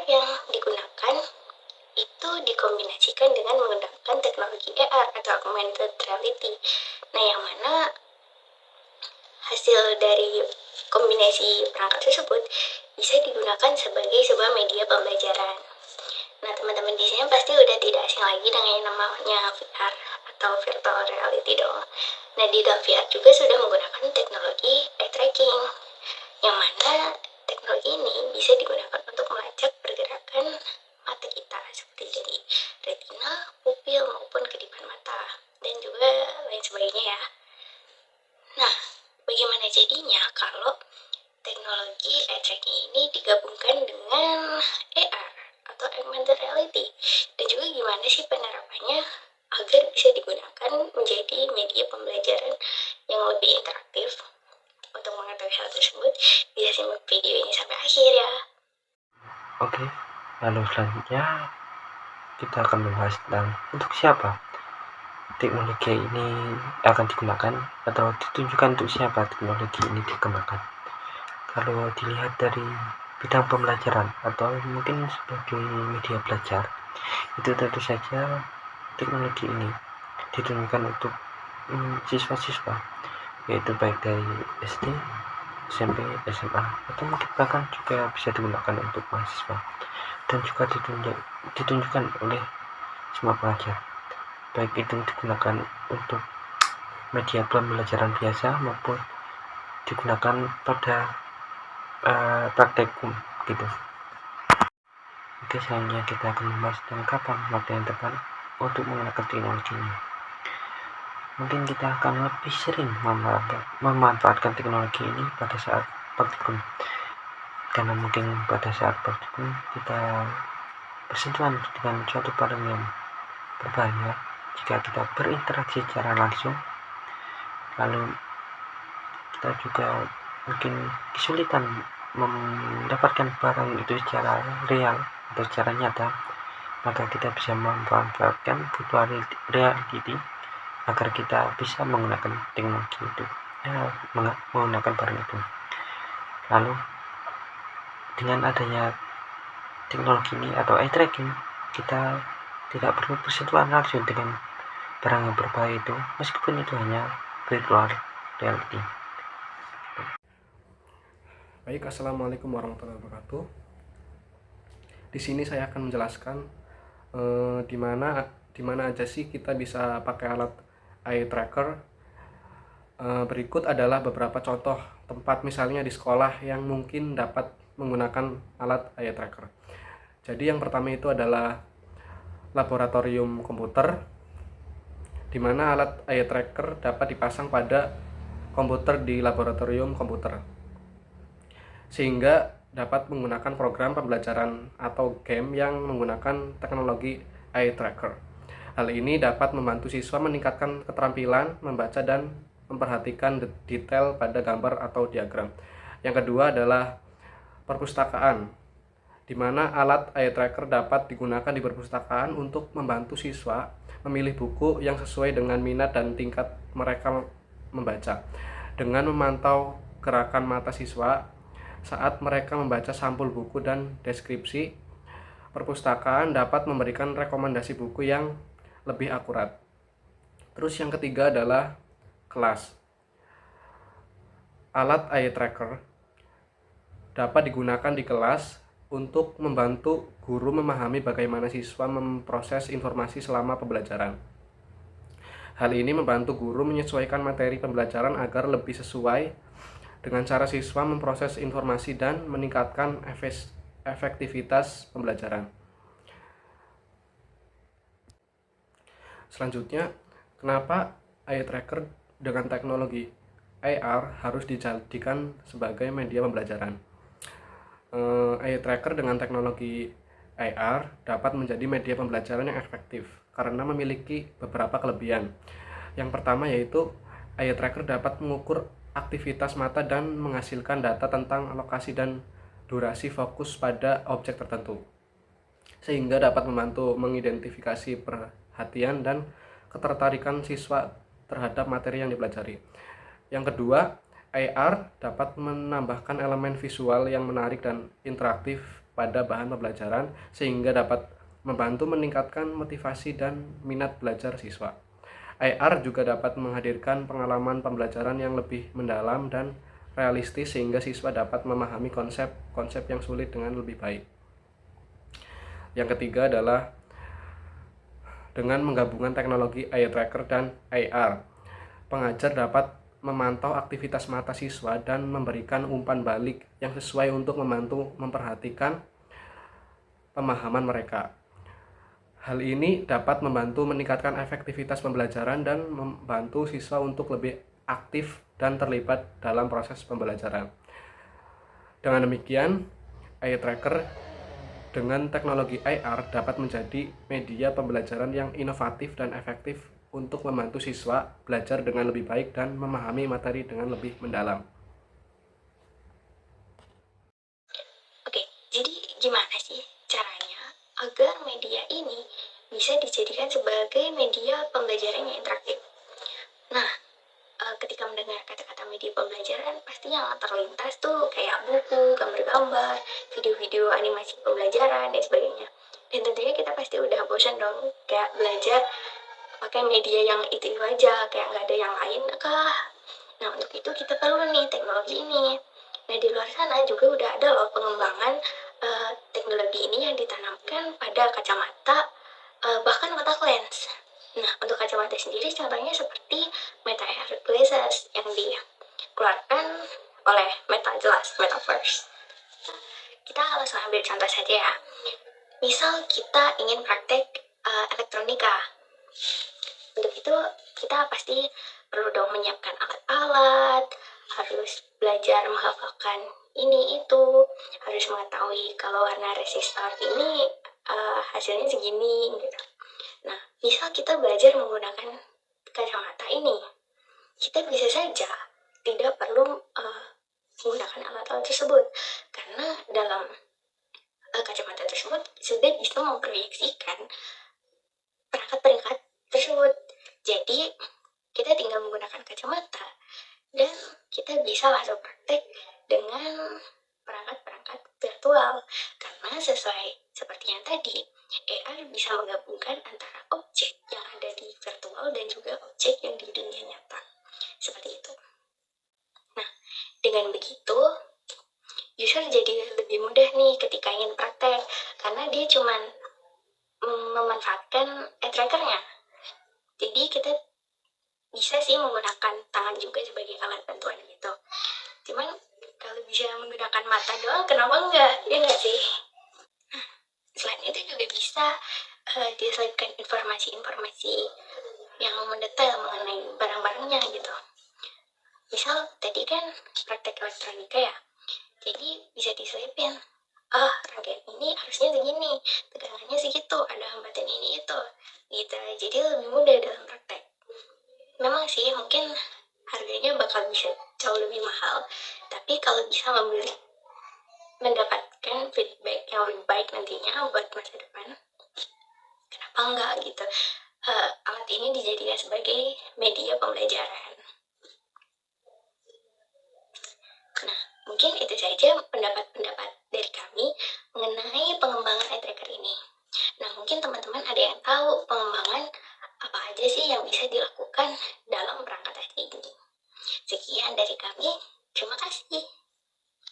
yang digunakan itu dikombinasikan dengan menggunakan teknologi AR atau augmented reality. Nah, yang mana hasil dari kombinasi perangkat tersebut bisa digunakan sebagai sebuah media pembelajaran. Nah, teman-teman di sini pasti udah tidak asing lagi dengan yang namanya VR atau virtual reality dong. Nah, di dalam VR juga sudah menggunakan teknologi eye tracking, yang mana teknologi ini bisa digunakan untuk melacak pergerakan mata kita seperti dari retina, pupil maupun kedipan mata dan juga lain sebagainya ya. Nah, bagaimana jadinya kalau teknologi eye tracking ini digabungkan dengan AR atau augmented reality, dan juga gimana sih penerapannya agar bisa digunakan menjadi media pembelajaran yang lebih interaktif? Untuk mengetahui hal tersebut, bisa simak video ini sampai akhir ya. Oke, lalu selanjutnya kita akan membahas tentang untuk siapa teknologi ini akan digunakan atau ditunjukkan untuk siapa teknologi ini dikembangkan. Kalau dilihat dari bidang pembelajaran atau mungkin sebagai media belajar, itu tentu saja teknologi ini ditunjukkan untuk siswa-siswa, yaitu baik dari SD, SMP, SMA, atau mungkin bahkan juga bisa digunakan untuk mahasiswa, dan juga ditunjukkan oleh semua pelajar, baik itu digunakan untuk media pembelajaran biasa maupun digunakan pada praktekum gitu. Oke, selanjutnya kita akan membahas tentang kapan waktu yang tepat untuk menggunakan teknologi ini. Mungkin kita akan lebih sering memanfaatkan teknologi ini pada saat praktikum, karena mungkin pada saat praktikum kita bersentuhan dengan suatu barang yang berbahaya jika kita berinteraksi secara langsung, lalu kita juga mungkin kesulitan mendapatkan barang itu secara real atau secara nyata, maka kita bisa memanfaatkan virtual reality agar kita bisa menggunakan teknologi itu, menggunakan barang itu. Lalu dengan adanya teknologi ini atau eye tracking, kita tidak perlu bersentuhan langsung dengan barang yang berbahaya itu, meskipun itu hanya virtual reality. Baik, assalamualaikum warahmatullahi wabarakatuh. Di sini saya akan menjelaskan di mana aja sih kita bisa pakai alat eye tracker. Berikut adalah beberapa contoh tempat misalnya di sekolah yang mungkin dapat menggunakan alat eye tracker. Jadi yang pertama itu adalah laboratorium komputer, di mana alat eye tracker dapat dipasang pada komputer di laboratorium komputer, sehingga dapat menggunakan program pembelajaran atau game yang menggunakan teknologi eye tracker. Hal ini dapat membantu siswa meningkatkan keterampilan membaca dan memperhatikan detail pada gambar atau diagram. Yang kedua adalah perpustakaan, di mana alat eye tracker dapat digunakan di perpustakaan untuk membantu siswa memilih buku yang sesuai dengan minat dan tingkat mereka membaca, dengan memantau gerakan mata siswa saat mereka membaca sampul buku dan deskripsi. Perpustakaan dapat memberikan rekomendasi buku yang lebih akurat. Terus yang ketiga adalah kelas. Alat eye tracker dapat digunakan di kelas untuk membantu guru memahami bagaimana siswa memproses informasi selama pembelajaran. Hal ini membantu guru menyesuaikan materi pembelajaran agar lebih sesuai dengan cara siswa memproses informasi dan meningkatkan efektivitas pembelajaran. Selanjutnya, kenapa eye tracker dengan teknologi AR harus dijadikan sebagai media pembelajaran? Eye tracker dengan teknologi AR dapat menjadi media pembelajaran yang efektif karena memiliki beberapa kelebihan. Yang pertama yaitu eye tracker dapat mengukur aktivitas mata dan menghasilkan data tentang lokasi dan durasi fokus pada objek tertentu, sehingga dapat membantu mengidentifikasi perhatian dan ketertarikan siswa terhadap materi yang dipelajari. Yang kedua, AR dapat menambahkan elemen visual yang menarik dan interaktif pada bahan pembelajaran sehingga dapat membantu meningkatkan motivasi dan minat belajar siswa. AR juga dapat menghadirkan pengalaman pembelajaran yang lebih mendalam dan realistis sehingga siswa dapat memahami konsep-konsep yang sulit dengan lebih baik. Yang ketiga adalah dengan menggabungkan teknologi eye tracker dan AR, pengajar dapat memantau aktivitas mata siswa dan memberikan umpan balik yang sesuai untuk membantu memperhatikan pemahaman mereka. Hal ini dapat membantu meningkatkan efektivitas pembelajaran dan membantu siswa untuk lebih aktif dan terlibat dalam proses pembelajaran. Dengan demikian, eye tracker dengan teknologi AR dapat menjadi media pembelajaran yang inovatif dan efektif untuk membantu siswa belajar dengan lebih baik dan memahami materi dengan lebih mendalam. Oke, jadi gimana sih caranya agar media ini bisa dijadikan sebagai media pembelajaran yang interaktif? Nah, ketika mendengar kata-kata media pembelajaran, pasti yang terlintas tuh kayak buku, gambar-gambar, video-video animasi pembelajaran, dan sebagainya. Dan tentunya kita pasti udah bosan dong, kayak belajar pakai media yang itu aja, kayak nggak ada yang lain kah? Nah, untuk itu kita perlu nih teknologi ini. Nah, di luar sana juga udah ada loh pengembangan teknologi ini yang ditanamkan pada kacamata, bahkan kontak lens. Nah, untuk kacamata sendiri contohnya seperti Meta AR Glasses yang dikeluarkan oleh Meta, jelas, Metaverse. Kita langsung ambil contoh saja ya. Misal kita ingin praktek elektronika. Untuk itu kita pasti perlu dong menyiapkan alat-alat, harus belajar menghafalkan ini itu, harus mengetahui kalau warna resistor ini hasilnya segini gitu. Nah, misal kita belajar menggunakan kacamata ini, kita bisa saja tidak perlu menggunakan alat-alat tersebut, karena dalam kacamata tersebut sudah bisa memproyeksikan perangkat-perangkat tersebut. Jadi, kita tinggal menggunakan kacamata dan kita bisa langsung praktek dengan perangkat-perangkat virtual, karena sesuai seperti yang tadi, AR bisa menggabungkan antara objek yang ada di virtual dan juga objek yang di dunia nyata. Seperti itu. Nah, dengan begitu, user jadi lebih mudah nih ketika ingin praktek, karena dia cuma memanfaatkan eye trackernya. Jadi kita bisa sih menggunakan tangan juga sebagai alat bantuan gitu. Cuman kalau bisa menggunakan mata doang, kenapa enggak? Ya enggak sih? Selain itu juga bisa diselipkan informasi-informasi yang mendetail mengenai barang-barangnya gitu. Misal tadi kan praktek elektronika ya, jadi bisa diselipin, rangkaian ini harusnya segini, tegangannya segitu, ada hambatan ini itu gitu. Jadi lebih mudah dalam praktek. Memang sih mungkin harganya bakal bisa jauh lebih mahal, tapi kalau bisa mendapatkan feedback yang lebih baik nantinya buat masa depan, kenapa enggak gitu. Alat ini dijadikan sebagai media pembelajaran. Nah, mungkin itu saja pendapat-pendapat dari kami mengenai pengembangan eye tracker ini. Nah, mungkin teman-teman ada yang tahu pengembangan apa aja sih yang bisa dilakukan dalam perangkat ini. Sekian dari kami, terima kasih.